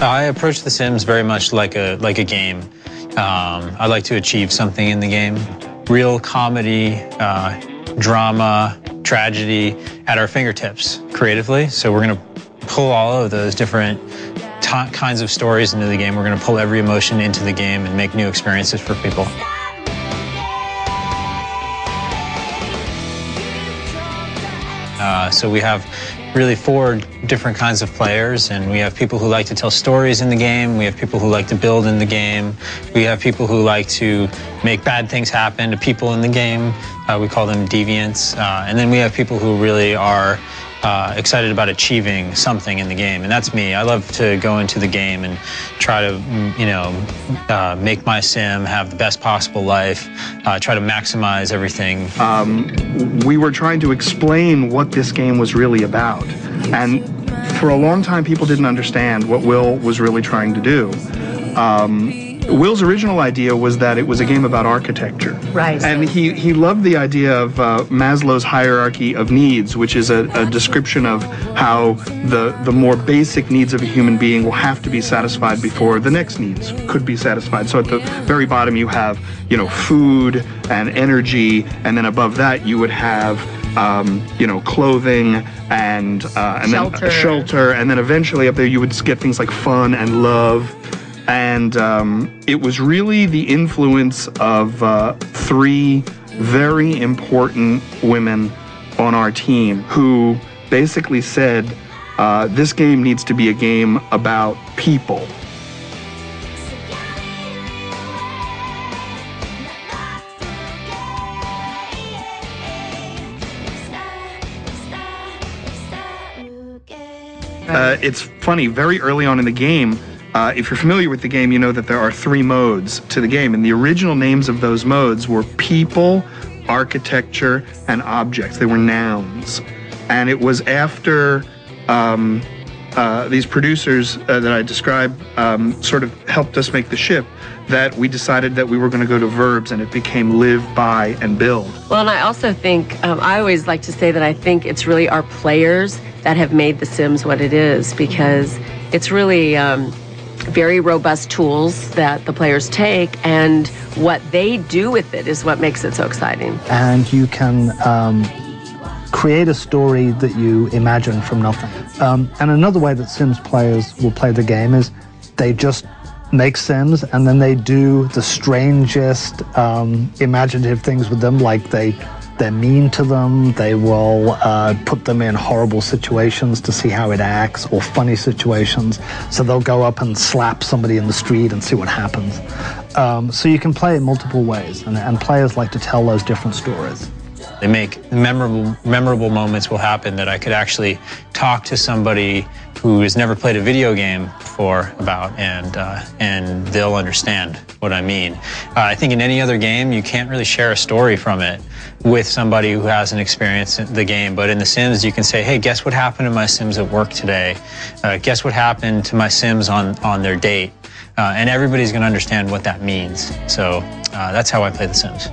I approach The Sims very much like a game. I like to achieve something in the game. Real comedy, drama, tragedy at our fingertips creatively. So we're going to pull all of those different kinds of stories into the game. We're going to pull every emotion into the game and make new experiences for people. So we have really 4 different kinds of players, and we have people who like to tell stories in the game, we have people who like to build in the game, we have people who like to make bad things happen to people in the game, we call them deviants, and then we have people who really are excited about achieving something in the game, and that's me. I love to go into the game and try to, make my sim have the best possible life, try to maximize everything. We were trying to explain what this game was really about, and for a long time people didn't understand what Will was really trying to do. Will's original idea was that it was a game about architecture. Right. And he loved the idea of Maslow's hierarchy of needs, which is a description of how the more basic needs of a human being will have to be satisfied before the next needs could be satisfied. So at the very bottom you have, food and energy, and then above that you would have clothing and then shelter, and then eventually up there you would get things like fun and love. And it was really the influence of 3 very important women on our team who basically said, this game needs to be a game about people. It's funny, very early on in the game, if you're familiar with the game, you know that there are 3 modes to the game, and the original names of those modes were people, architecture, and objects. They were nouns. And it was after these producers that I described sort of helped us make the ship that we decided that we were going to go to verbs, and it became live, buy, and build. Well, and I also think, I always like to say that I think it's really our players that have made The Sims what it is, because it's really very robust tools that the players take, and what they do with it is what makes it so exciting. And you can create a story that you imagine from nothing. And another way that Sims players will play the game is they just make Sims and then they do the strangest imaginative things with them, like they're mean to them, they will put them in horrible situations to see how it acts, or funny situations. So they'll go up and slap somebody in the street and see what happens. So you can play it multiple ways, and players like to tell those different stories. They make memorable moments will happen that I could actually talk to somebody who has never played a video game before about, and they'll understand what I mean. I think in any other game, you can't really share a story from it with somebody who hasn't experienced the game. But in The Sims, you can say, hey, guess what happened to my Sims at work today? Guess what happened to my Sims on their date? And everybody's going to understand what that means. So that's how I play The Sims.